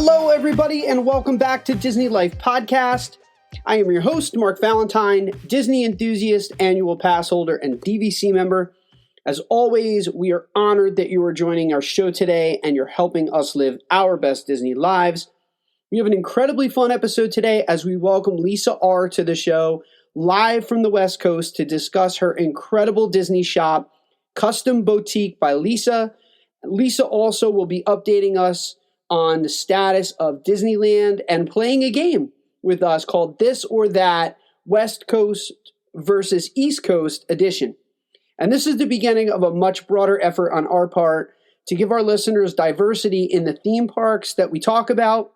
Hello, everybody, and welcome back to Disney Life Podcast. I am your host, Mark Valentine, Disney enthusiast, annual pass holder, and DVC member. As always, we are honored that you are joining our show today and you're helping us live our best Disney lives. We have an incredibly fun episode today as we welcome Lisa R. to the show, live from the West Coast to discuss her incredible Disney shop, Custom Boutique by Lisa. Lisa also will be updating us on the status of Disneyland and playing a game with us called This or That, West Coast versus East Coast edition. And this is the beginning of a much broader effort on our part to give our listeners diversity in the theme parks that we talk about.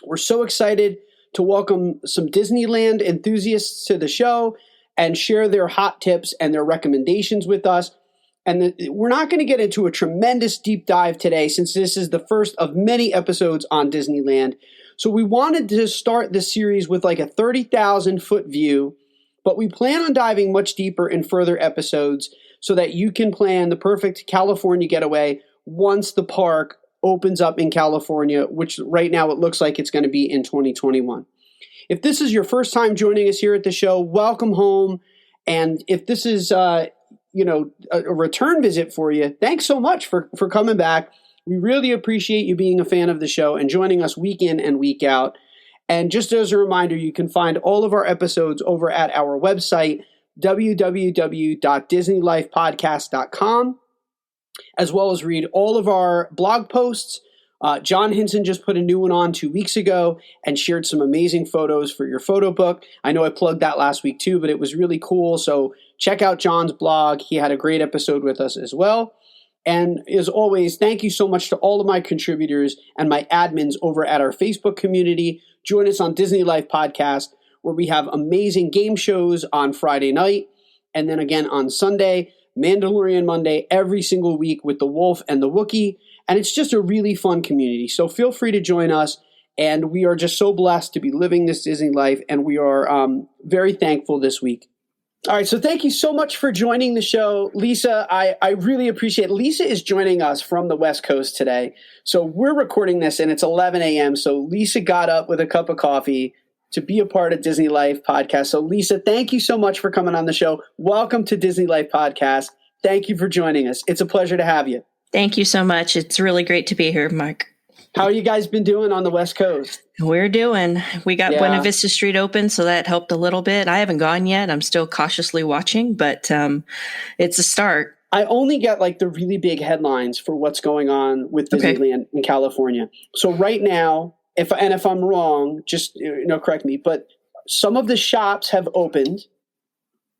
We're so excited to welcome some Disneyland enthusiasts to the show and share their hot tips and their recommendations with us. And we're not going to get into a tremendous deep dive today since this is the first of many episodes on Disneyland. So we wanted to start this series with like a 30,000 foot view, but we plan on diving much deeper in further episodes so that you can plan the perfect California getaway once the park opens up in California, which right now it looks like it's going to be in 2021. If this is your first time joining us here at the show, welcome home. And if this is a return visit for you, thanks so much for coming back. We really appreciate you being a fan of the show and joining us week in and week out. And just as a reminder, you can find all of our episodes over at our website, www.disneylifepodcast.com, as well as read all of our blog posts. John Hinson just put a new one on 2 weeks ago and shared some amazing photos for your photo book. I know I plugged that last week too, but it was really cool. So check out John's blog. He had a great episode with us as well. And as always, thank you so much to all of my contributors and my admins over at our Facebook community. Join us on Disney Life Podcast, where we have amazing game shows on Friday night. And then again on Sunday, Mandalorian Monday, every single week with the Wolf and the Wookiee. And it's just a really fun community. So feel free to join us. And we are just so blessed to be living this Disney life. And we are very thankful this week. All right, so thank you so much for joining the show. Lisa, I really appreciate it. Lisa is joining us from the West Coast today. So we're recording this, and it's 11 a.m., so Lisa got up with a cup of coffee to be a part of Disney Life Podcast. So Lisa, thank you so much for coming on the show. Welcome to Disney Life Podcast. Thank you for joining us. It's a pleasure to have you. Thank you so much. It's really great to be here, Mark. How are you guys been doing on the West Coast? We got Buena Vista Street open, so that helped a little bit. I haven't gone yet. I'm still cautiously watching, but it's a start. I only get like the really big headlines for what's going on with Disneyland in California. So right now, if I'm wrong, just correct me, but some of the shops have opened.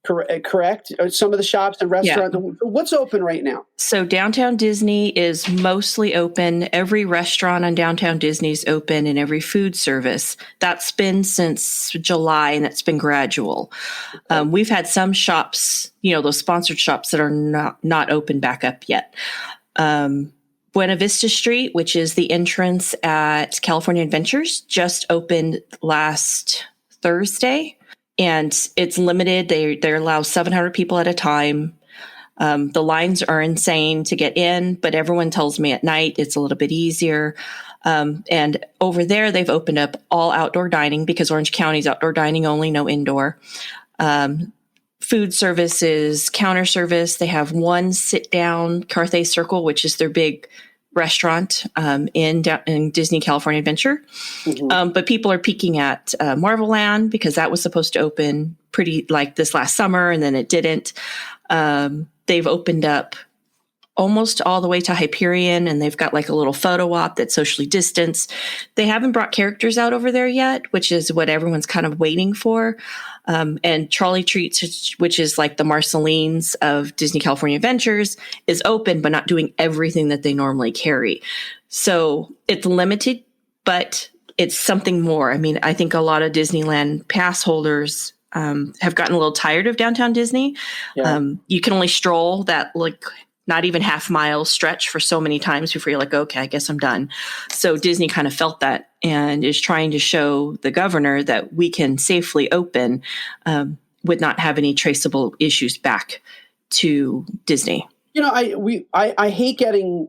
Correct? Some of the shops and restaurants. Yeah. What's open right now? So Downtown Disney is mostly open. Every restaurant on Downtown Disney is open, and every food service. That's been since July, and it's been gradual. Okay. We've had some shops, those sponsored shops that are not open back up yet. Buena Vista Street, which is the entrance at California Adventures, just opened last Thursday. And it's limited. They allow 700 people at a time. The lines are insane to get in, but everyone tells me at night it's a little bit easier. And over there, they've opened up all outdoor dining because Orange County's outdoor dining only, no indoor. Food services, counter service. They have one sit-down Carthay Circle, which is their big restaurant in Disney California Adventure. Mm-hmm. But people are peeking at Marvel Land because that was supposed to open pretty like this last summer, and then it didn't. They've opened up almost all the way to Hyperion, and they've got like a little photo op that's socially distanced. They haven't brought characters out over there yet, which is what everyone's kind of waiting for. And Charlie Treats, which is like the Marcelines of Disney California Adventures, is open, but not doing everything that they normally carry. So it's limited, but it's something more. I mean, I think a lot of Disneyland pass holders have gotten a little tired of Downtown Disney. Yeah. You can only stroll that like not even half mile stretch for so many times before you're like, okay, I guess I'm done. So Disney kind of felt that and is trying to show the governor that we can safely open with not have any traceable issues back to Disney. I hate getting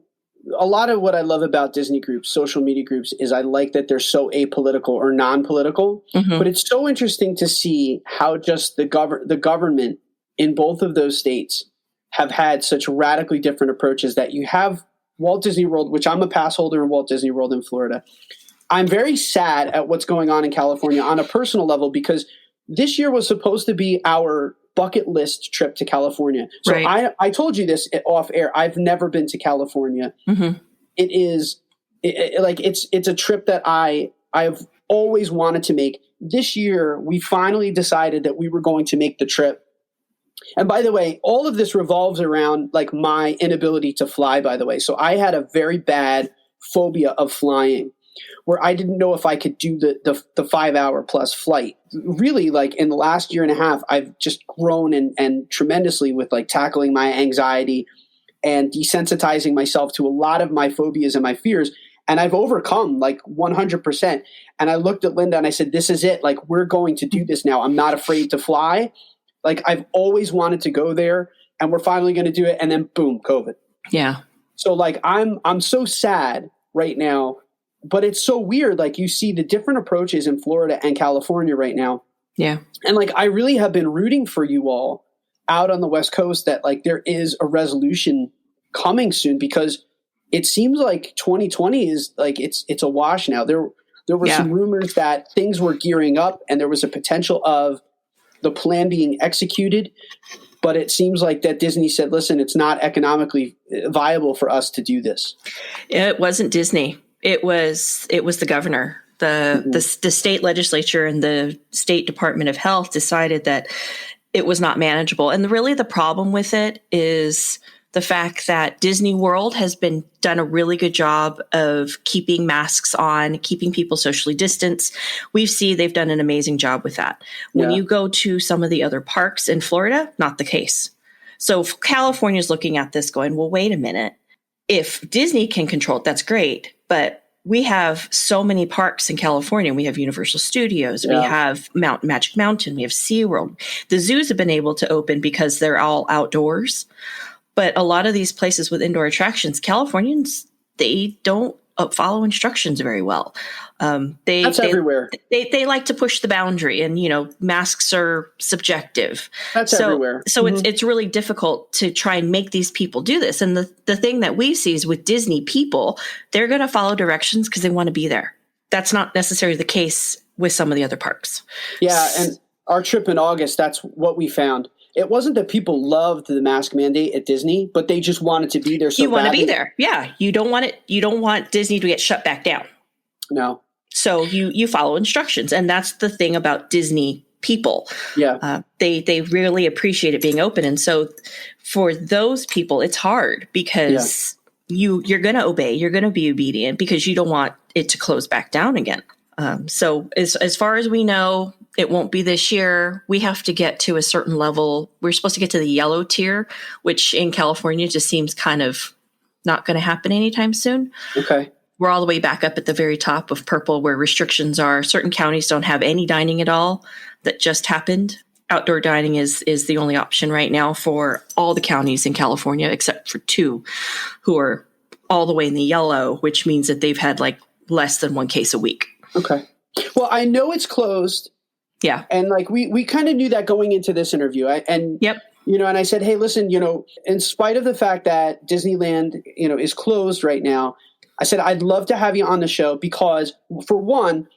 a lot of what I love about Disney groups, social media groups, is I like that they're so apolitical or non-political. But it's so interesting to see how just the government in both of those states have had such radically different approaches. That you have Walt Disney World, which I'm a pass holder in Walt Disney World in Florida. I'm very sad at what's going on in California on a personal level, because this year was supposed to be our bucket list trip to California. So Right. I told you this off air. I've never been to California. It is it's a trip that I've always wanted to make. This year, we finally decided that we were going to make the trip. And by the way, all of this revolves around like my inability to fly, by the way. So I had a very bad phobia of flying, where I didn't know if I could do the 5-hour plus flight. Really, like in the last year and a half, I've just grown and tremendously with like tackling my anxiety and desensitizing myself to a lot of my phobias and my fears. And I've overcome like 100%. And I looked at Linda and I said, this is it. Like, we're going to do this now. I'm not afraid to fly. Like, I've always wanted to go there, and we're finally going to do it. And then boom, COVID. Yeah. So like, I'm so sad right now, but it's so weird. Like, you see the different approaches in Florida and California right now. Yeah. And like, I really have been rooting for you all out on the West Coast that like there is a resolution coming soon, because it seems like 2020 is like, it's a wash now. There were some rumors that things were gearing up and there was a potential of the plan being executed, but it seems like that Disney said, listen, it's not economically viable for us to do this. It wasn't Disney. It was the governor. The state legislature and the State Department of Health decided that it was not manageable. And really the problem with it is the fact that Disney World has done a really good job of keeping masks on, keeping people socially distanced. They've done an amazing job with that. When you go to some of the other parks in Florida, not the case. So California is looking at this going, well, wait a minute. If Disney can control it, that's great. But we have so many parks in California. We have Universal Studios. We have Magic Mountain. We have SeaWorld. The zoos have been able to open because they're all outdoors. But a lot of these places with indoor attractions, Californians, they don't follow instructions very well. That's everywhere. They like to push the boundary, and masks are subjective. That's everywhere. So it's really difficult to try and make these people do this. And the thing that we see is with Disney people, they're going to follow directions because they want to be there. That's not necessarily the case with some of the other parks. Yeah, and our trip in August, that's what we found. It wasn't that people loved the mask mandate at Disney, but they just wanted to be there so badly. You want to be there. Yeah. You don't want Disney to get shut back down. No. So you follow instructions. And that's the thing about Disney people. Yeah. They really appreciate it being open. And so for those people, it's hard because you're going to obey. You're going to be obedient because you don't want it to close back down again. So as far as we know, it won't be this year. We have to get to a certain level. We're supposed to get to the yellow tier, which in California just seems kind of not going to happen anytime soon. Okay. We're all the way back up at the very top of purple where restrictions are. Certain counties don't have any dining at all. That just happened. Outdoor dining is the only option right now for all the counties in California, except for 2 who are all the way in the yellow, which means that they've had like less than 1 case a week. Okay. Well, I know it's closed. Yeah. And like we kind of knew that going into this interview. And I said, hey, listen, in spite of the fact that Disneyland, is closed right now, I said, I'd love to have you on the show because, for one,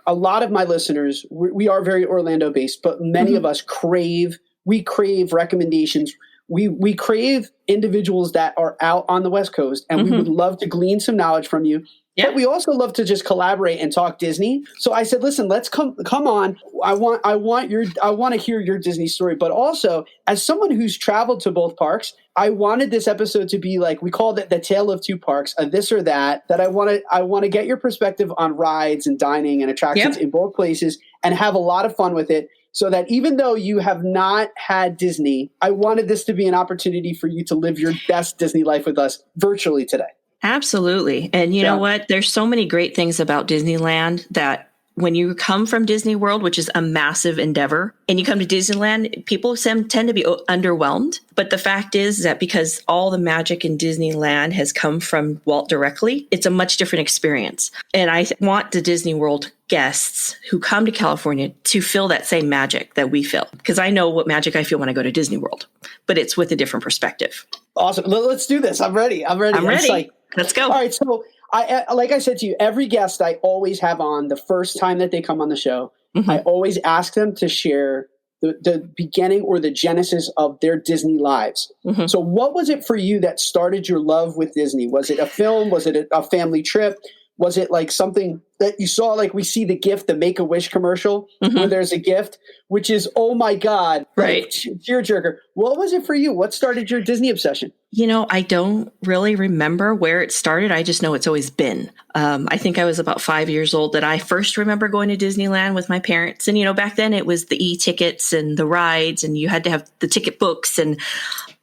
a lot of my listeners, we are very Orlando based, but many of us crave recommendations. We crave individuals that are out on the West Coast, and we would love to glean some knowledge from you. Yeah. But we also love to just collaborate and talk Disney. So I said, listen, let's come on. I want to hear your Disney story. But also, as someone who's traveled to both parks, I wanted this episode to be like, we called it the tale of 2 parks, a this or that I want to get your perspective on rides and dining and attractions in both places and have a lot of fun with it. So that even though you have not had Disney, I wanted this to be an opportunity for you to live your best Disney life with us virtually today. Absolutely. And you know what? There's so many great things about Disneyland that when you come from Disney World, which is a massive endeavor, and you come to Disneyland, people tend to be underwhelmed. But the fact is that because all the magic in Disneyland has come from Walt directly, it's a much different experience. And I want the Disney World guests who come to California to feel that same magic that we feel. Because I know what magic I feel when I go to Disney World, but it's with a different perspective. Awesome. Let's do this. I'm ready. I'm ready. Let's go. All right. So like I said to you, every guest I always have on the first time that they come on the show, I always ask them to share the beginning or the genesis of their Disney lives. So what was it for you that started your love with Disney? Was it a film? Was it a family trip? Was it like something that you saw, like we see the gift, the Make-A-Wish commercial, where there's a gift, which is, oh my God, right? Like, tearjerker. What was it for you? What started your Disney obsession? I don't really remember where it started. I just know it's always been. I think I was about 5 years old that I first remember going to Disneyland with my parents. And, back then it was the e-tickets and the rides, and you had to have the ticket books. And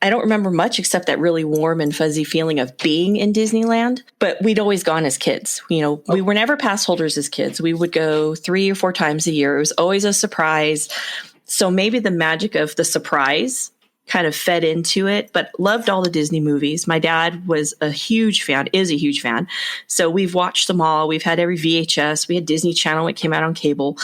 I don't remember much except that really warm and fuzzy feeling of being in Disneyland. But we'd always gone as kids. We were never pass holders as kids. We would go 3 or 4 times a year. It was always a surprise. So maybe the magic of the surprise kind of fed into it, but loved all the Disney movies. My dad was a huge fan, is a huge fan. So we've watched them all. We've had every VHS. We had Disney Channel. It came out on cable.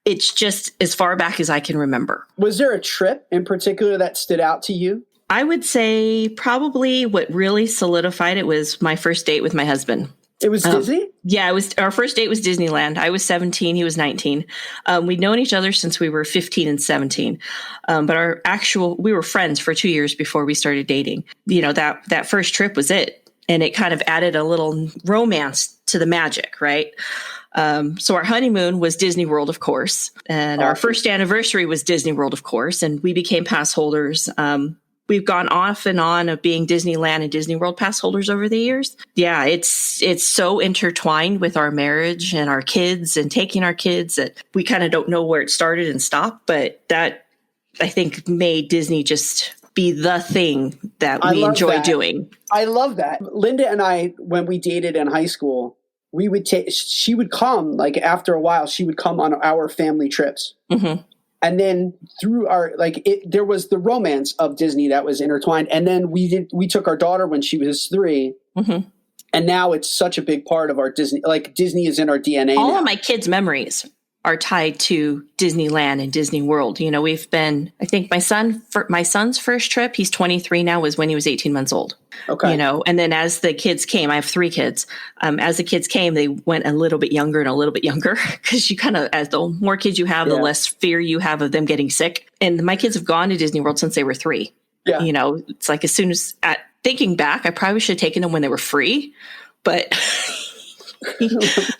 It's just as far back as I can remember. Was there a trip in particular that stood out to you? I would say probably what really solidified it was my first date with my husband. It was Disney? Yeah, it was. Our first date was Disneyland. I was 17. He was 19. We'd known each other since we were 15 and 17. But we were friends for 2 years before we started dating. That first trip was it. And it kind of added a little romance to the magic, right? So our honeymoon was Disney World, of course. And our first anniversary was Disney World, of course. And we became pass holders. We've gone off and on of being Disneyland and Disney World pass holders over the years. Yeah, it's so intertwined with our marriage and our kids and taking our kids that we kind of don't know where it started and stopped. But that, I think, made Disney just be the thing that we enjoy doing. I love that. Linda and I, when we dated in high school, she would come, like after a while, she would come on our family trips. And then through there was the romance of Disney that was intertwined. And then we took our daughter when she was 3. And now it's such a big part of our Disney. Like Disney is in our DNA. All of my kids' memories are tied to Disneyland and Disney World. We've been, I think my son's first trip, he's 23 now, was when he was 18 months old. Okay. And then as the kids came, I have 3 kids. As the kids came, they went a little bit younger and a little bit younger because you kind of, as the more kids you have, the less fear you have of them getting sick. And my kids have gone to Disney World since they were 3. Yeah. It's like as soon as, thinking back, I probably should have taken them when they were free, but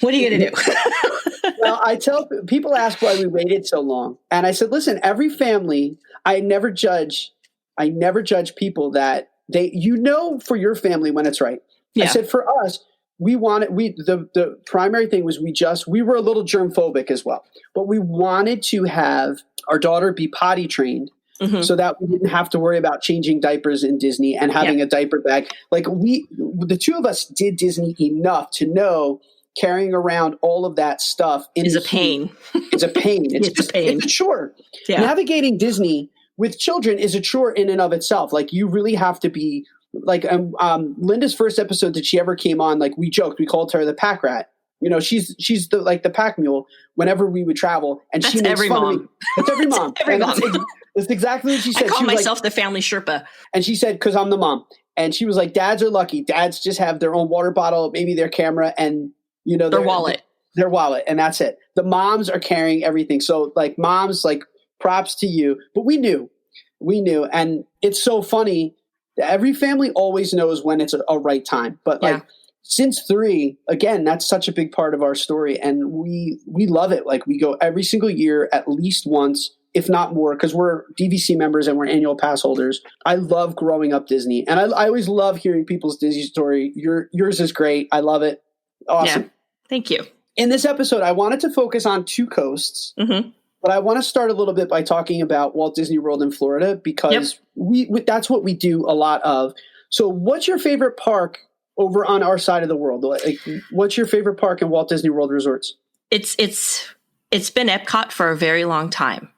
what are you going to do? Well, people ask why we waited so long. And I said, listen, every family, I never judge people that for your family when it's right. Yeah. I said, for us, the primary thing was we were a little germ phobic as well, but we wanted to have our daughter be potty trained so that we didn't have to worry about changing diapers in Disney and having a diaper bag. Like the two of us did Disney enough to know carrying around all of that stuff is a pain. It's a pain. It's a pain. It's a chore. Yeah. Navigating Disney with children is a chore in and of itself. Like you really have to be like Linda's first episode that she ever came on. Like we joked, we called her the pack rat. She's the pack mule whenever we would travel, and that's she makes every fun mom. of me. That's every mom. Every mom. That's exactly what she said. I call myself the family Sherpa. And she said, because I'm the mom. And she was like, dads are lucky. Dads just have their own water bottle, maybe their camera, and their wallet. Their wallet, and that's it. The moms are carrying everything. So like moms, like props to you. But we knew. And it's so funny. Every family always knows when it's a right time. But like since 3, again, that's such a big part of our story. And we love it. Like we go every single year at least once, if not more, because we're DVC members and we're annual pass holders. I love growing up Disney. And I always love hearing people's Disney story. Yours is great. I love it. Awesome. Yeah. Thank you. In this episode, I wanted to focus on 2 coasts, but I want to start a little bit by talking about Walt Disney World in Florida because that's what we do a lot of. So what's your favorite park over on our side of the world? Like, what's your favorite park in Walt Disney World Resorts? It's It's been Epcot for a very long time,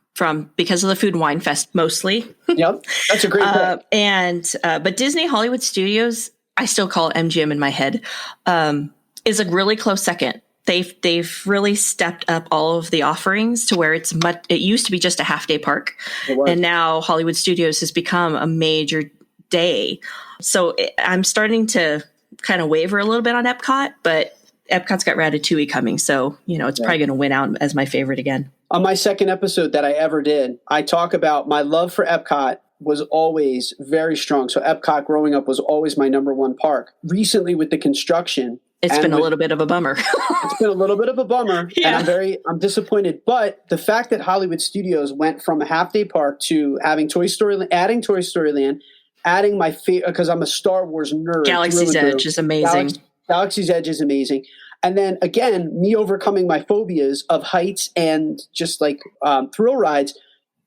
because of the Food and Wine Fest mostly. Yep, that's a great point. But Disney Hollywood Studios, I still call it MGM in my head, is a really close second. They've really stepped up all of the offerings to where it used to be just a half day park, and now Hollywood Studios has become a major day. So I'm starting to kind of waver a little bit on Epcot, but Epcot's got Ratatouille coming, so it's probably going to win out as my favorite again. On my second episode that I ever did, I talk about my love for Epcot was always very strong. So Epcot growing up was always my number one park. Recently with the construction, it's been a little bit of a bummer. It's been a little bit of a bummer, and I'm disappointed. But the fact that Hollywood Studios went from a half-day park to having adding Toy Story Land, adding my favorite, because I'm a Star Wars nerd. Galaxy's Edge is amazing. Galaxy's Edge is amazing. And then again, me overcoming my phobias of heights and just like thrill rides.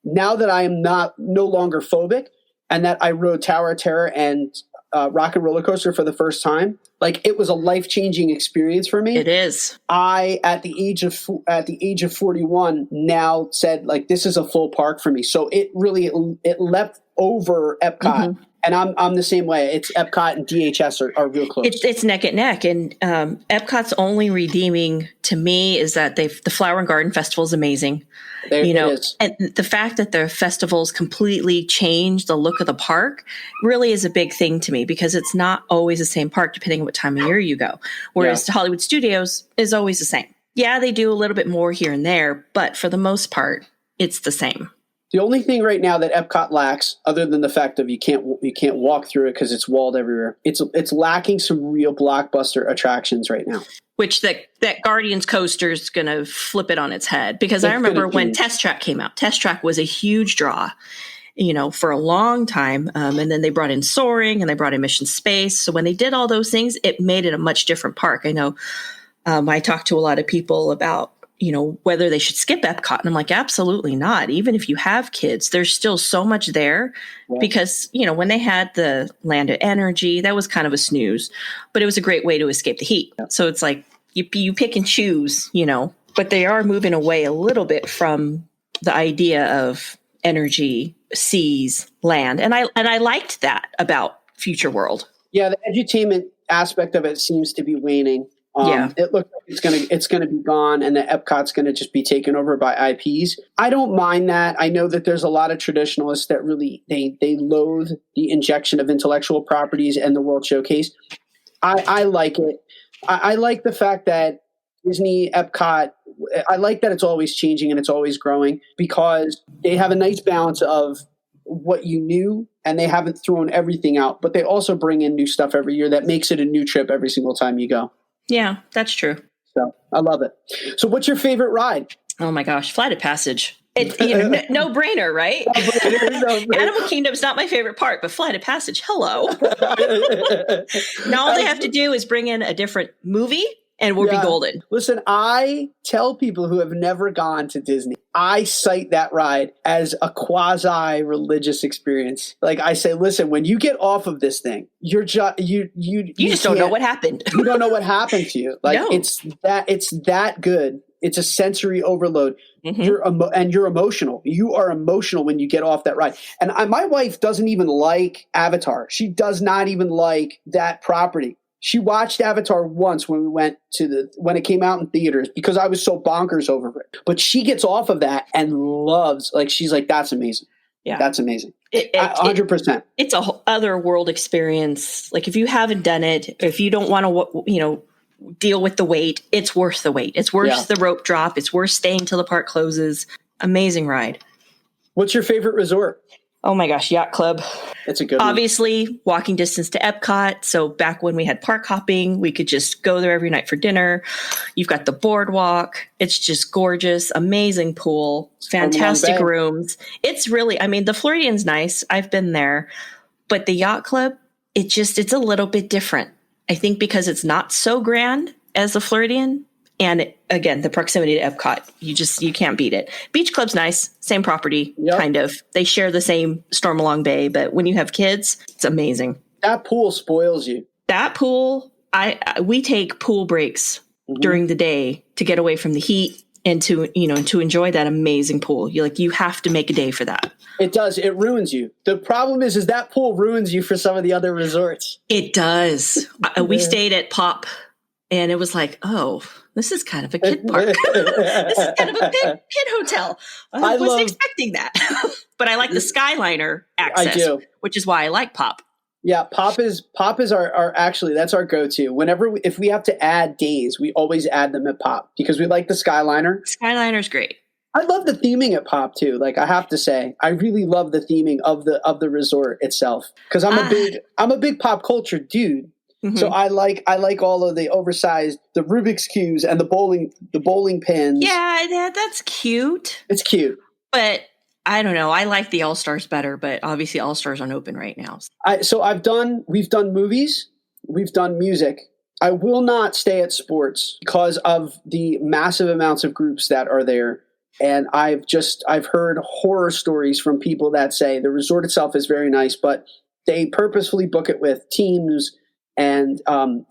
Now that I am no longer phobic, and that I rode Tower of Terror and Rock and Roller Coaster for the first time, like it was a life-changing experience for me. It is. I at the age of 41 now said like this is a full park for me. So it leapt over Epcot. Mm-hmm. And I'm the same way. It's Epcot and DHS are real close. It's neck and neck. And Epcot's only redeeming to me is that the Flower and Garden Festival is amazing. It is. And the fact that the festivals completely changed the look of the park really is a big thing to me, because it's not always the same park depending on what time of year you go. Whereas Hollywood Studios is always the same. Yeah, they do a little bit more here and there, but for the most part, it's the same. The only thing right now that Epcot lacks, other than the fact of you can't walk through it because it's walled everywhere, it's lacking some real blockbuster attractions right now. Which that Guardians coaster is going to flip it on its head, because I remember when Test Track came out. Test Track was a huge draw, for a long time, and then they brought in Soaring and they brought in Mission Space. So when they did all those things, it made it a much different park. I know I talked to a lot of people about whether they should skip Epcot. And I'm like, absolutely not. Even if you have kids, there's still so much there because, when they had the Land of Energy, that was kind of a snooze, but it was a great way to escape the heat. So it's like you pick and choose, but they are moving away a little bit from the idea of energy, seas, land. And I liked that about Future World. Yeah. The edutainment aspect of it seems to be waning. It looks like it's gonna be gone, and the Epcot's gonna just be taken over by IPs. I don't mind that. I know that there's a lot of traditionalists that really they loathe the injection of intellectual properties and the World Showcase. I like it. I like the fact that Disney Epcot. I like that it's always changing and it's always growing, because they have a nice balance of what you knew, and they haven't thrown everything out, but they also bring in new stuff every year that makes it a new trip every single time you go. Yeah, that's true. So I love it. So what's your favorite ride? Oh my gosh, Flight of Passage. It's no brainer, right? Animal Kingdom's not my favorite part, but Flight of Passage, hello. Now all they have to do is bring in a different movie and we'll be golden. Listen, I tell people who have never gone to Disney, I cite that ride as a quasi-religious experience. Like I say, listen, when you get off of this thing, you just don't know what happened. You don't know what happened to you. Like it's that good. It's a sensory overload. Mm-hmm. You're emotional. You are emotional when you get off that ride. And my wife doesn't even like Avatar. She does not even like that property. She watched Avatar once when we went when it came out in theaters, because I was so bonkers over it. But she gets off of that and loves, she's like, that's amazing. Yeah. That's amazing. 100%. It's a whole other world experience. Like if you haven't done it, if you don't want to, deal with the wait, it's worth the wait. It's worth the rope drop. It's worth staying till the park closes. Amazing ride. What's your favorite resort? Oh my gosh, Yacht Club. It's a good one. Obviously, walking distance to Epcot. So back when we had park hopping, we could just go there every night for dinner. You've got the boardwalk. It's just gorgeous. Amazing pool. Fantastic rooms. It's really, the Floridian's nice. I've been there. But the Yacht Club, it's a little bit different. I think because it's not so grand as the Floridian. And again, the proximity to Epcot, you can't beat it. Beach Club's nice, same property, kind of. They share the same Stormalong Bay, but when you have kids, it's amazing. That pool spoils you. That pool, we take pool breaks during the day to get away from the heat and to enjoy that amazing pool. You have to make a day for that. It does. It ruins you. The problem is that pool ruins you for some of the other resorts. It does. We stayed at Pop, and it was like, oh, this is kind of a kid park. This is kind of a kid hotel. I wasn't expecting that. But I like the Skyliner access, I do. Which is why I like Pop. Yeah, Pop is our actually, that's our go-to. If we have to add days, we always add them at Pop because we like the Skyliner. Skyliner's great. I love the theming at Pop too. Like I have to say, I really love the theming of the resort itself because I'm a big pop culture dude. Mm-hmm. So I like all of the oversized, the Rubik's cubes and the bowling pins. Yeah, that's cute. It's cute, but I don't know. I like the All Stars better, but obviously All Stars aren't open right now. We've done movies, we've done music. I will not stay at sports because of the massive amounts of groups that are there. And I've heard horror stories from people that say the resort itself is very nice, but they purposefully book it with teams and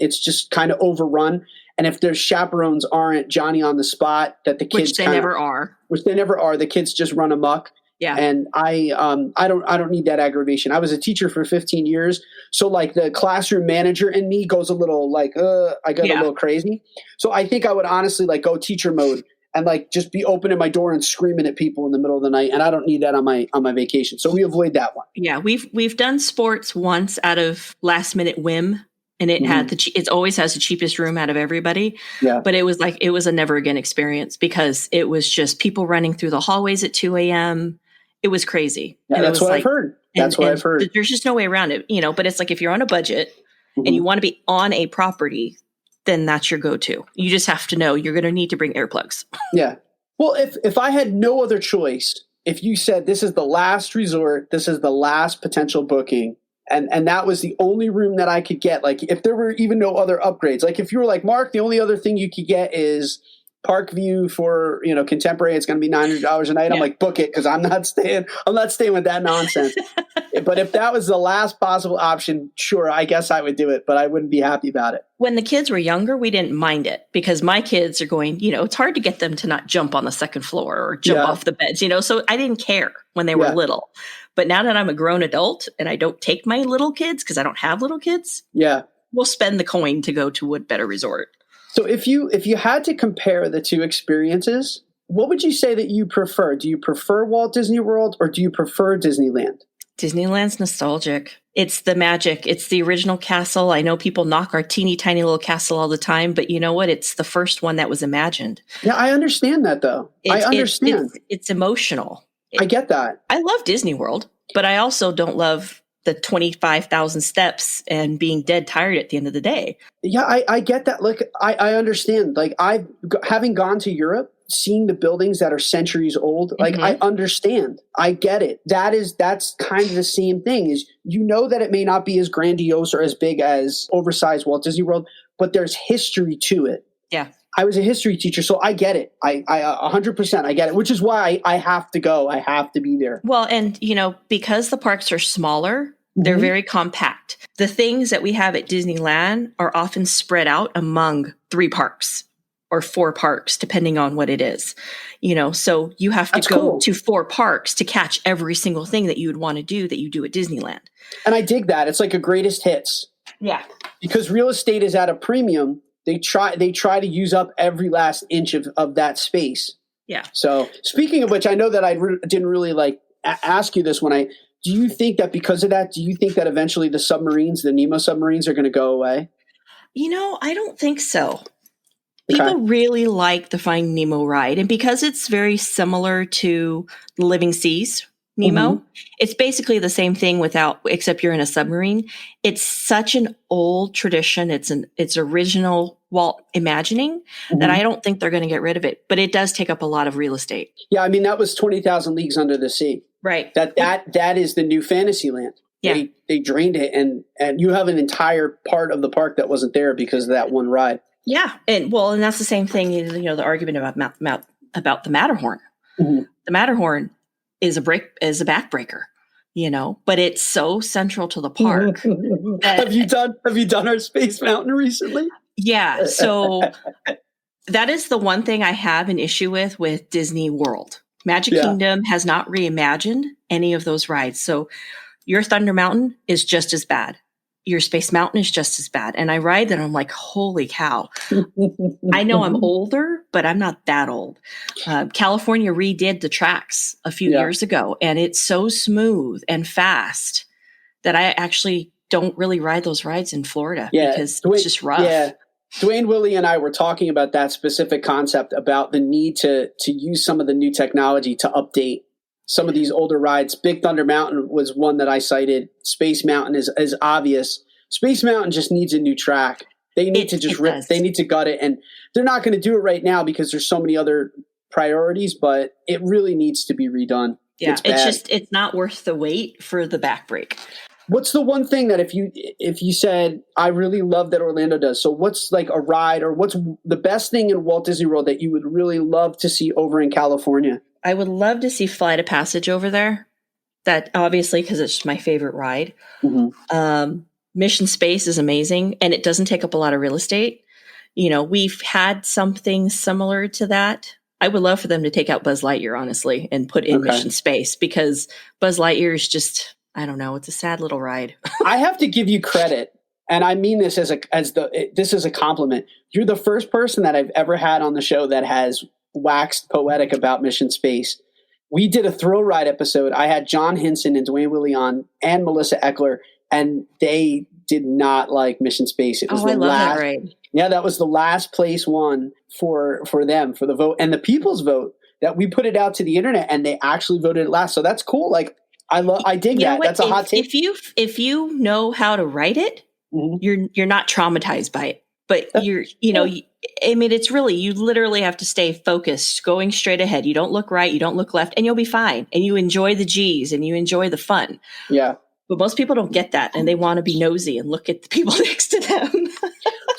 it's just kind of overrun. And if their chaperones aren't Johnny on the spot, that the kids never are, the kids just run amok. Yeah. And I don't need that aggravation. I was a teacher for 15 years. So like the classroom manager in me goes a little like, I get a little crazy. So I think I would honestly like go teacher mode and like just be opening my door and screaming at people in the middle of the night. And I don't need that on my vacation. So we avoid that one. Yeah. We've done sports once out of last minute whim. And it had it always has the cheapest room out of everybody. Yeah. But it was a never again experience because it was just people running through the hallways at 2 a.m. It was crazy. Yeah, that's what I've heard. That's what I've heard. There's just no way around it, but it's like if you're on a budget and you want to be on a property, then that's your go-to. You just have to know you're going to need to bring earplugs. Yeah. Well, if I had no other choice, if you said this is the last resort, this is the last potential booking, and that was the only room that I could get, like if there were even no other upgrades, like if you were like, Mark, the only other thing you could get is Park View for, contemporary, it's going to be $900 a night. I'm like, book it because I'm not staying with that nonsense. But if that was the last possible option, sure, I guess I would do it, but I wouldn't be happy about it. When the kids were younger, we didn't mind it because my kids are going, it's hard to get them to not jump on the second floor or jump off the beds, so I didn't care when they were little. But now that I'm a grown adult and I don't take my little kids because I don't have little kids, we'll spend the coin to go to Woodbetter Resort. So if you had to compare the two experiences, what would you say that you prefer? Do you prefer Walt Disney World or do you prefer Disneyland? Disneyland's nostalgic. It's the magic. It's the original castle. I know people knock our teeny tiny little castle all the time, but you know what? It's the first one that was imagined. Yeah, I understand that though. I understand. It's emotional. I get that. I love Disney World, but I also don't love the 25,000 steps and being dead tired at the end of the day. Yeah, I get that. Look, I understand. Like having gone to Europe, seeing the buildings that are centuries old, like I understand. I get it. That's kind of the same thing is, that it may not be as grandiose or as big as oversized Walt Disney World, but there's history to it. Yeah. I was a history teacher, so I get it. I 100% I get it, which is why I have to go. I have to be there. Well, and, because the parks are smaller, they're very compact. The things that we have at Disneyland are often spread out among 3 parks or 4 parks, depending on what it is. So you have to go to 4 parks to catch every single thing that you would want to do that you do at Disneyland. And I dig that. It's like a greatest hits. Yeah. Because real estate is at a premium. They try to use up every last inch of that space. Yeah. So speaking of which, I know that I didn't really ask you this do you think that because of that, do you think that eventually the Nemo submarines are going to go away? I don't think so. People really like the Finding Nemo ride. And because it's very similar to the Living Seas Nemo, it's basically the same thing except you're in a submarine. It's such an old tradition. It's original Walt imagining that I don't think they're going to get rid of it, but it does take up a lot of real estate. Yeah. I mean, that was 20,000 Leagues Under the Sea. Right. That is the new Fantasyland. Yeah. They drained it and you have an entire part of the park that wasn't there because of that one ride. Yeah. And that's the same thing, the argument about the Matterhorn. The Matterhorn is a backbreaker, but it's so central to the park. Have you done our Space Mountain recently? Yeah. So That is the one thing I have an issue with Disney World. Magic Kingdom has not reimagined any of those rides. So your Thunder Mountain is just as bad. Your Space Mountain is just as bad. And I ride that, I'm like, holy cow. I know I'm older, but I'm not that old. California redid the tracks a few years ago, and it's so smooth and fast that I actually don't really ride those rides in Florida because it's just rough. Yeah. Dwayne, Willie, and I were talking about that specific concept about the need to use some of the new technology to update some of these older rides. Big Thunder Mountain was one that I cited. Space Mountain is obvious. Space Mountain just needs a new track. They need to just they need to gut it. And they're not going to do it right now because there's so many other priorities, but it really needs to be redone. Yeah, it's not worth the wait for the back break. What's the one thing that if you said, I really love that Orlando does, so what's like a ride or what's the best thing in Walt Disney World that you would really love to see over in California? I would love to see Flight of Passage over there. That obviously, because it's my favorite ride. Mm-hmm. Mission Space is amazing, and it doesn't take up a lot of real estate. You know, we've had something similar to that. I would love for them to take out Buzz Lightyear, honestly, and put in Mission Space, because Buzz Lightyear is just, I don't know, it's a sad little ride. I have to give you credit, and I mean this this is a compliment. You're the first person that I've ever had on the show that has waxed poetic about Mission Space. We did a thrill ride episode. I had John Hinson and Dwayne Willie on and Melissa Eckler, and they did not like Mission Space. It was I love that ride. Yeah, that was the last place one for them, for the vote. And the people's vote, that we put it out to the internet and they actually voted it last. So that's cool. Like I dig that. That's a hot take. If you know how to write it, mm-hmm. you're not traumatized by it. But it's really, you literally have to stay focused, going straight ahead. You don't look right, you don't look left, and you'll be fine. And you enjoy the G's and you enjoy the fun. Yeah. But most people don't get that, and they want to be nosy and look at the people next to them.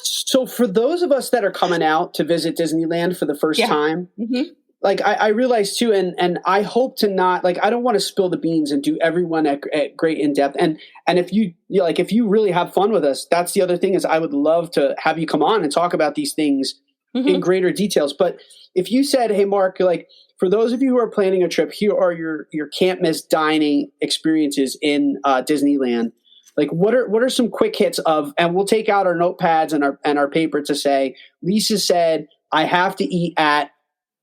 So for those of us that are coming out to visit Disneyland for the first time, mm-hmm. like I realize too, and I hope to not, like, I don't want to spill the beans and do everyone at great in depth. And if you really have fun with us, that's the other thing, is I would love to have you come on and talk about these things mm-hmm. in greater details. But if you said, hey, Mark, like, for those of you who are planning a trip, here are your can't miss dining experiences in Disneyland. Like, what are some quick hits of, and we'll take out our notepads and our paper to say, Lisa said, I have to eat at.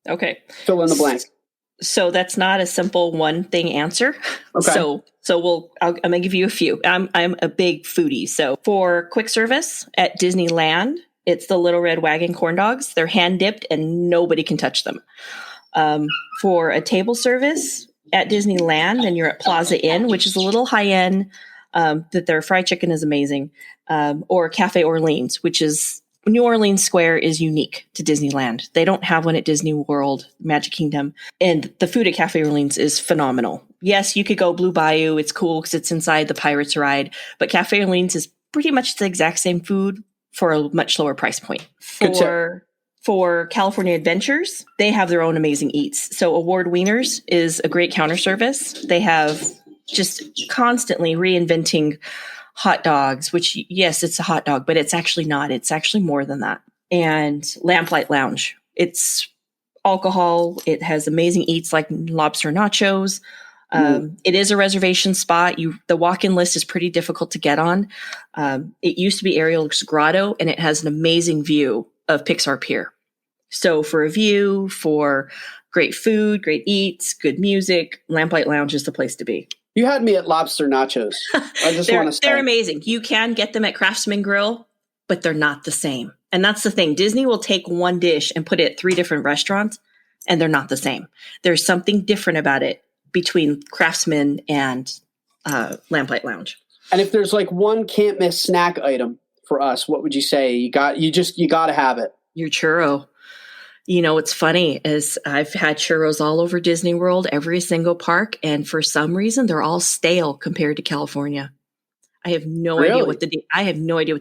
Okay. Fill in the blank. So that's not a simple one thing answer. Okay. So I'm going to give you a few. I'm a big foodie. So for quick service at Disneyland, it's the Little Red Wagon corn dogs. They're hand dipped and nobody can touch them. For a table service at Disneyland, then you're at Plaza Inn, which is a little high end. That their fried chicken is amazing. Or Cafe Orleans, which is New Orleans Square, is unique to Disneyland. They don't have one at Disney World, Magic Kingdom. And the food at Cafe Orleans is phenomenal. Yes, you could go Blue Bayou. It's cool because it's inside the Pirates ride. But Cafe Orleans is pretty much the exact same food for a much lower price point. For California Adventures, they have their own amazing eats. So Award Wieners is a great counter service. They have just constantly reinventing hot dogs, which, yes, it's a hot dog, but it's actually not. It's actually more than that. And Lamplight Lounge. It's alcohol. It has amazing eats like lobster nachos. It is a reservation spot. The walk-in list is pretty difficult to get on. It used to be Ariel's Grotto, and it has an amazing view of Pixar Pier. So for a view, for great food, great eats, good music, Lamplight Lounge is the place to be. You had me at lobster nachos. I just want to say. They're amazing. You can get them at Craftsman Grill, but they're not the same. And that's the thing. Disney will take one dish and put it at 3 different restaurants, and they're not the same. There's something different about it between Craftsman and Lamplight Lounge. And if there's like one can't miss snack item for us, what would you say? You got to have it. Your churro. You know, what's funny is I've had churros all over Disney World, every single park, and for some reason they're all stale compared to California. I have no idea what the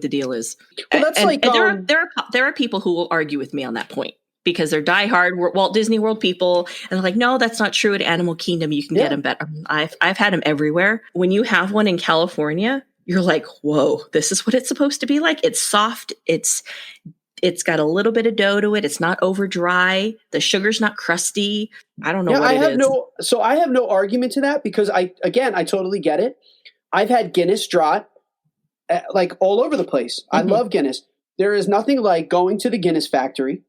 deal is. Well, that's and there are people who will argue with me on that point because they're diehard Walt Disney World people, and they're like, no, that's not true. At Animal Kingdom, you can get them better. I've had them everywhere. When you have one in California, you're like, whoa, this is what it's supposed to be like. It's soft. It's It's got a little bit of dough to it. It's not over dry. The sugar's not crusty. I don't know what it is. So I have no argument to that because I totally get it. I've had Guinness Draught like all over the place. I love Guinness. There is nothing like going to the Guinness factory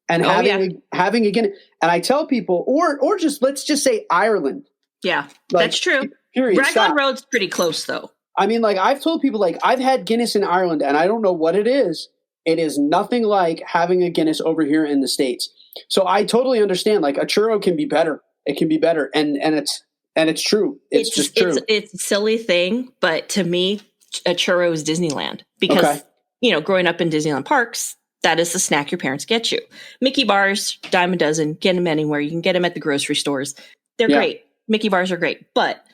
and having a Guinness. And I tell people, or just let's just say Ireland. Yeah, that's true. Raglan Road's pretty close though. I mean, like I've told people, like I've had Guinness in Ireland, and I don't know what it is. It is nothing like having a Guinness over here in the States. So I totally understand. Like a churro can be better. It can be better, and it's true. It's just true. It's a silly thing, but to me, a churro is Disneyland because growing up in Disneyland parks, that is the snack your parents get you. Mickey bars, dime a dozen. Get them anywhere. You can get them at the grocery stores. They're great. Mickey bars are great, but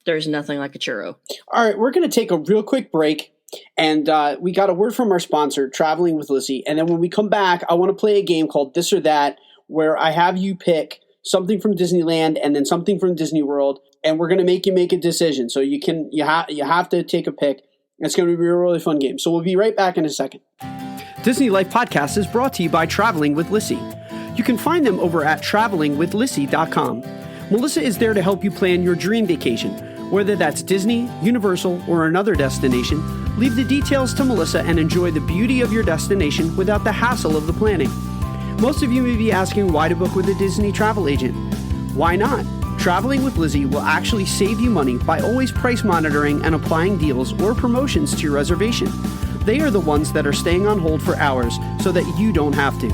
there's nothing like a churro. All right, we're going to take a real quick break. And we got a word from our sponsor, Traveling with Lizzie. And then when we come back, I want to play a game called This or That, where I have you pick something from Disneyland and then something from Disney World, and we're going to make you make a decision. So you have to take a pick. It's going to be a really fun game. So we'll be right back in a second. Disney Life Podcast is brought to you by Traveling with Lizzie. You can find them over at travelingwithlizzie.com. Melissa is there to help you plan your dream vacation. Whether that's Disney, Universal, or another destination, leave the details to Melissa and enjoy the beauty of your destination without the hassle of the planning. Most of you may be asking why to book with a Disney travel agent. Why not? Traveling with Lizzie will actually save you money by always price monitoring and applying deals or promotions to your reservation. They are the ones that are staying on hold for hours so that you don't have to.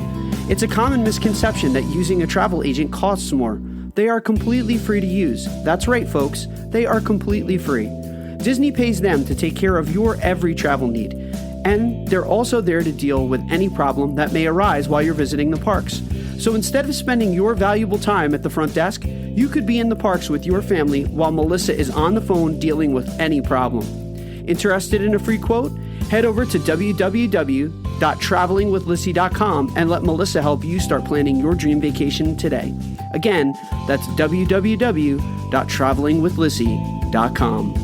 It's a common misconception that using a travel agent costs more. They are completely free to use. That's right, folks. They are completely free. Disney pays them to take care of your every travel need. And they're also there to deal with any problem that may arise while you're visiting the parks. So instead of spending your valuable time at the front desk, you could be in the parks with your family while Melissa is on the phone dealing with any problem. Interested in a free quote? Head over to www.travelingwithlizzie.com and let Melissa help you start planning your dream vacation today. Again, that's www.travelingwithlizzie.com.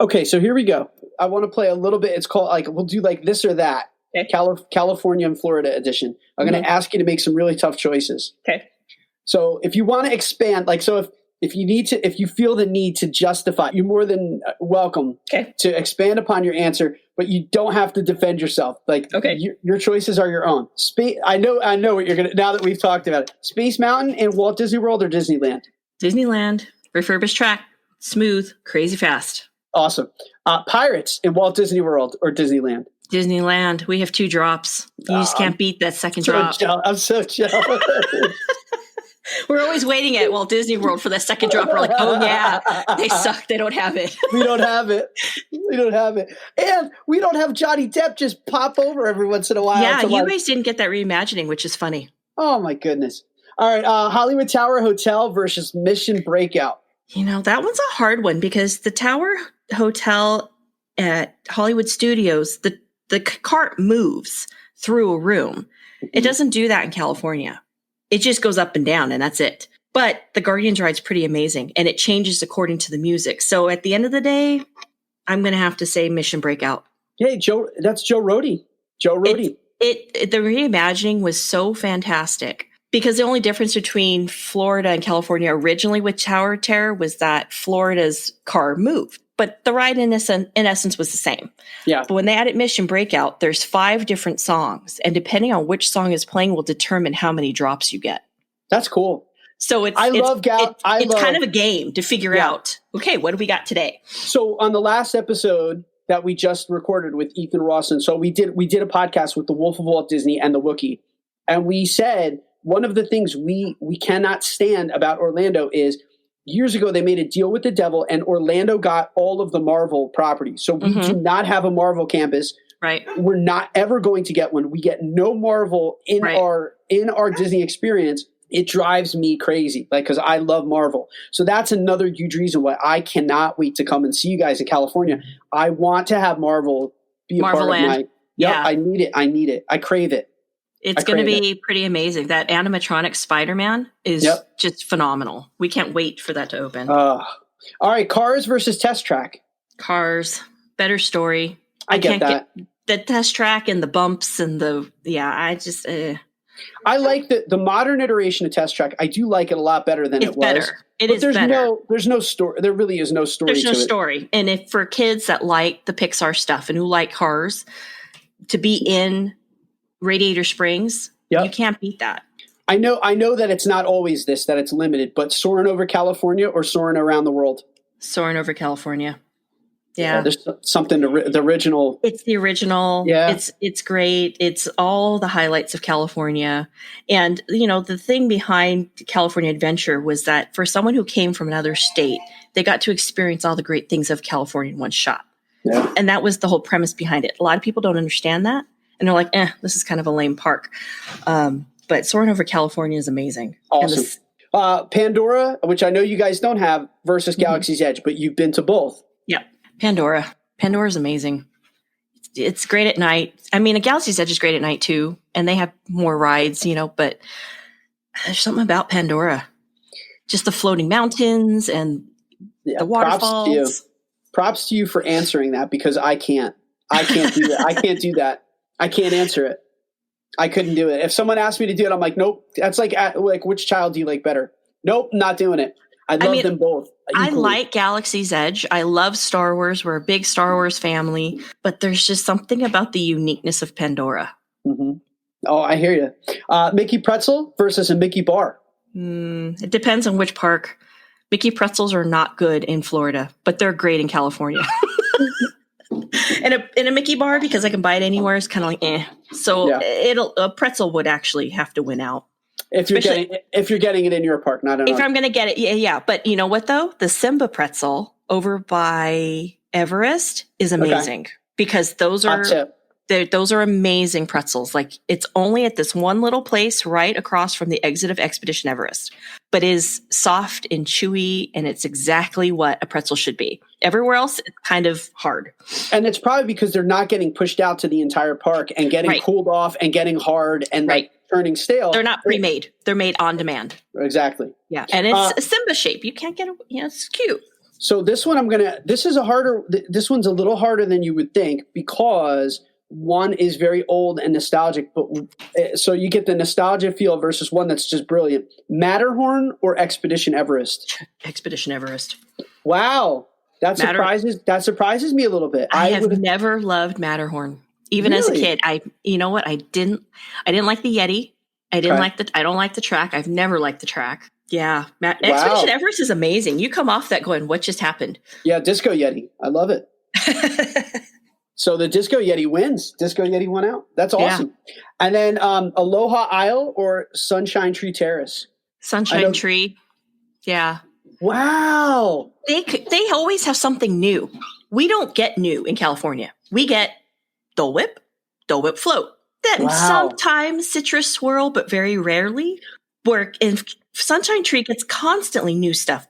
Okay, so here we go. I want to play a little bit. It's called, like, we'll do like this or that. Okay. California and Florida edition. I'm going to ask you to make some really tough choices. Okay. So if you want to expand, like, so if you feel the need to justify, you're more than welcome to expand upon your answer, but you don't have to defend yourself. Like, your choices are your own. I know what you're going to, now that we've talked about it. Space Mountain and Walt Disney World or Disneyland? Disneyland, refurbished track, smooth, crazy fast. Awesome. Pirates in Walt Disney World or Disneyland? Disneyland. We have 2 drops. You just can't beat that second drop. I'm so jealous. We're always waiting at Walt Disney World for that second drop. We're like, oh yeah, they suck. They don't have it. We don't have it. And we don't have Johnny Depp just pop over every once in a while. Yeah, you guys didn't get that reimagining, which is funny. Oh my goodness. All right. Hollywood Tower Hotel versus Mission Breakout. That one's a hard one because the Tower Hotel at Hollywood Studios, the cart moves through a room. It doesn't do that in California. It just goes up and down and that's it. But the Guardians ride's pretty amazing and it changes according to the music. So at the end of the day, I'm going to have to say Mission Breakout. Hey, that's Joe Rohde. The reimagining was so fantastic because the only difference between Florida and California originally with Tower Terror was that Florida's car moved. But the ride in essence was the same. Yeah. But when they added Mission Breakout, there's 5 different songs. And depending on which song is playing will determine how many drops you get. That's cool. So it's kind of a game to figure out, okay, what do we got today? So on the last episode that we just recorded with Ethan Rawson, so we did a podcast with the Wolf of Walt Disney and the Wookiee. And we said one of the things we cannot stand about Orlando is years ago, they made a deal with the devil, and Orlando got all of the Marvel properties. So we do not have a Marvel campus. Right. We're not ever going to get one. We get no Marvel in our Disney experience. It drives me crazy, because I love Marvel. So that's another huge reason why I cannot wait to come and see you guys in California. I want to have Marvel be a part of my. Yeah, I need it. I crave it. It's going to be pretty amazing. That animatronic Spider-Man is just phenomenal. We can't wait for that to open. All right, Cars versus Test Track. Cars, better story. I get that. The test track and the bumps and I just I like the modern iteration of Test Track. I do like it a lot better than it was. Better. There's no story. There really is no story. There's no story. And if for kids that like the Pixar stuff and who like cars, to be in Radiator Springs, you can't beat that. I know that it's not always this, that it's limited, but Soarin' Over California or Soarin' Around the World? Soarin' Over California. Yeah. There's something to the original. It's the original. Yeah. It's great. It's all the highlights of California. And, the thing behind California Adventure was that for someone who came from another state, they got to experience all the great things of California in one shot. Yeah. And that was the whole premise behind it. A lot of people don't understand that. And they're like, this is kind of a lame park. But Soarin' Over California is amazing. Awesome. Pandora, which I know you guys don't have, versus Galaxy's Edge, but you've been to both. Yeah. Pandora is amazing. It's great at night. I mean, a Galaxy's Edge is great at night too. And they have more rides, but there's something about Pandora. Just the floating mountains and the waterfalls. Props to you for answering that, because I can't do that. I can't do that. I can't answer it. I couldn't do it. If someone asked me to do it, I'm like, nope. That's like which child do you like better? Nope, not doing it. I love them both equally. I like Galaxy's Edge. I love Star Wars. We're a big Star Wars family, but there's just something about the uniqueness of Pandora. Mm-hmm. Oh, I hear you. Mickey Pretzel versus a Mickey Bar. It depends on which park. Mickey Pretzels are not good in Florida, but they're great in California. And a Mickey Bar, because I can buy it anywhere, is kind of like So a pretzel would actually have to win out. If you're getting it in your park, not if I'm going to get it, yeah. But you know what though? The Simba pretzel over by Everest is amazing because those are amazing pretzels. Like, it's only at this one little place right across from the exit of Expedition Everest, but is soft and chewy, and it's exactly what a pretzel should be. Everywhere else, it's kind of hard. And it's probably because they're not getting pushed out to the entire park and getting cooled off and getting hard and like turning stale. They're not pre-made. They're made on demand. Exactly. Yeah. And it's a Simba shape. You can't get it's cute. So this one this one's a little harder than you would think, because one is very old and nostalgic, but so you get the nostalgia feel versus one that's just brilliant. Matterhorn or Expedition Everest? Expedition Everest. Wow. That surprises me a little bit. I have never loved Matterhorn. Even as a kid, I didn't like the Yeti. I don't like the track. I've never liked the track. Yeah. Expedition Everest is amazing. You come off that going, what just happened? Yeah. Disco Yeti. I love it. So the Disco Yeti wins. Disco Yeti won out. That's awesome. Yeah. And then Aloha Isle or Sunshine Tree Terrace? Sunshine Tree. Yeah. Wow. They always have something new. We don't get new in California. We get Dole Whip Float. Then sometimes Citrus Swirl, but very rarely. In Sunshine Tree gets constantly new stuff.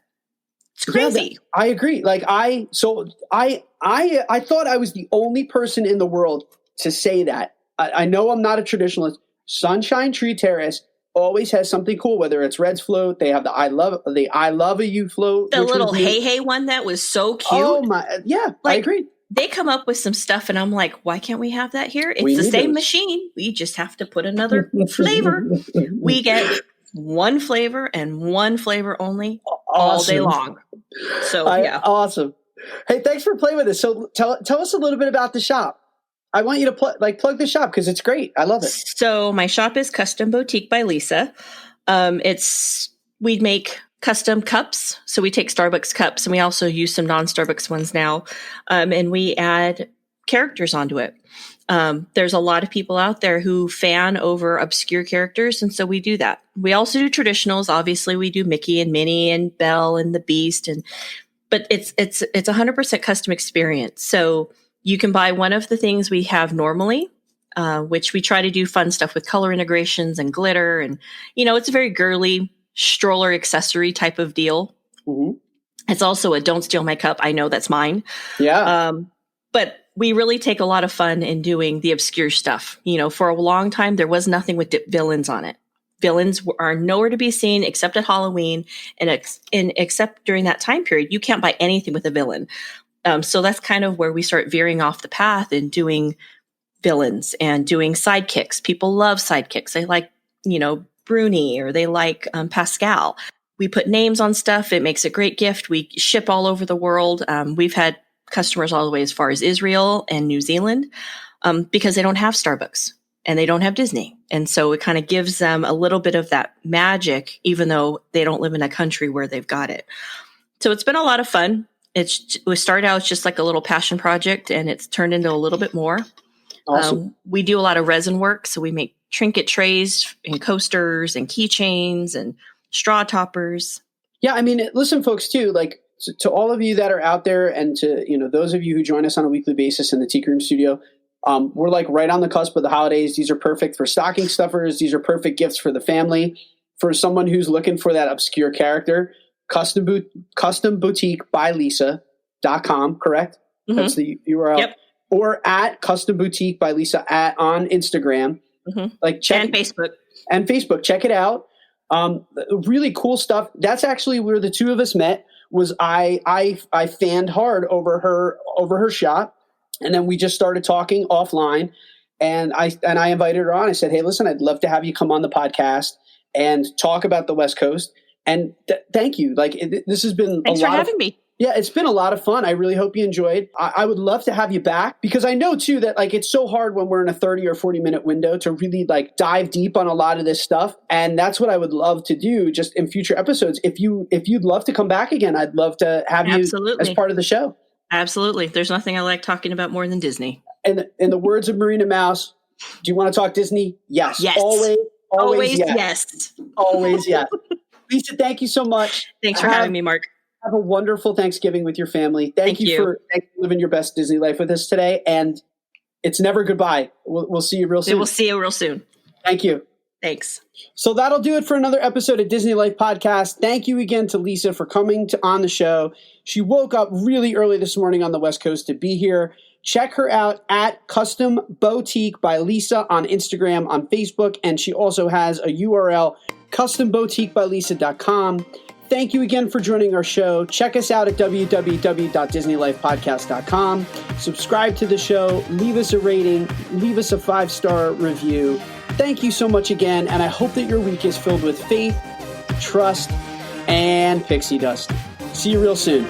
It's crazy. Yeah, I agree. Like I thought I was the only person in the world to say that. I know I'm not a traditionalist. Sunshine Tree Terrace always has something cool, whether it's Red's float, they have the I love you float. The little hey one that was so cute. Oh my, yeah, I agree. They come up with some stuff and I'm like, why can't we have that here? It's the same machine. We just have to put another flavor. We get one flavor and one flavor only all day long. So awesome. Hey, thanks for playing with us. So tell us a little bit about the shop. I want you to plug the shop because it's great. I love it. So my shop is Custom Boutique by Lisa. We make custom cups. So we take Starbucks cups and we also use some non-Starbucks ones now. And we add characters onto it. There's a lot of people out there who fan over obscure characters. And so we do that. We also do traditionals. Obviously we do Mickey and Minnie and Belle and the Beast. But it's 100% custom experience. So you can buy one of the things we have normally, which we try to do fun stuff with color integrations and glitter. And, it's a very girly stroller accessory type of deal. Mm-hmm. It's also a don't steal my cup. I know that's mine. Yeah. But we really take a lot of fun in doing the obscure stuff. For a long time, there was nothing with villains on it. Villains are nowhere to be seen except at Halloween. And except during that time period, you can't buy anything with a villain. So that's kind of where we start veering off the path and doing villains and doing sidekicks. People love sidekicks. They like, Bruni, or they like Pascal. We put names on stuff. It makes a great gift. We ship all over the world. We've had customers all the way as far as Israel and New Zealand because they don't have Starbucks and they don't have Disney. And so it kind of gives them a little bit of that magic, even though they don't live in a country where they've got it. So it's been a lot of fun. It started out as just like a little passion project, and it's turned into a little bit more. Awesome. We do a lot of resin work. So we make trinket trays and coasters and keychains and straw toppers. Yeah, I mean, listen, folks, too, like to all of you that are out there, and to those of you who join us on a weekly basis in the Tiki Room Studio, we're like right on the cusp of the holidays. These are perfect for stocking stuffers. These are perfect gifts for the family. For someone who's looking for that obscure character, Custom Boutique by Lisa.com, correct? Mm-hmm. That's the URL. Yep. Or at Custom Boutique by Lisa on Instagram. Mm-hmm. And Facebook. Check it out. Really cool stuff. That's actually where the two of us met. Was I fanned hard over her shop, and then we just started talking offline, and I invited her on. I said, "Hey, listen, I'd love to have you come on the podcast and talk about the West Coast." And thank you. Like this has been Thanks for having me. Yeah, it's been a lot of fun. I really hope you enjoyed. I would love to have you back, because I know too that like it's so hard when we're in a 30 or 40 minute window to really like dive deep on a lot of this stuff. And that's what I would love to do just in future episodes. If you'd love to come back again, I'd love to have you as part of the show. Absolutely. There's nothing I like talking about more than Disney. And in the words of Marina Mouse, do you want to talk Disney? Yes. Yes. Always yes. Always yes. Lisa, thank you so much. Thanks for having me, Mark. Have a wonderful Thanksgiving with your family. Thank you for living your best Disney life with us today. And it's never goodbye. We'll see you real soon. We'll see you real soon. Thank you. Thanks. So that'll do it for another episode of Disney Life Podcast. Thank you again to Lisa for coming on the show. She woke up really early this morning on the West Coast to be here. Check her out at Custom Boutique by Lisa on Instagram, on Facebook, and she also has a URL, customboutiquebylisa.com. Thank you again for joining our show. Check us out at www.disneylifepodcast.com. Subscribe to the show, leave us a rating, leave us a 5-star review. Thank you so much again, and I hope that your week is filled with faith, trust, and pixie dust. See you real soon.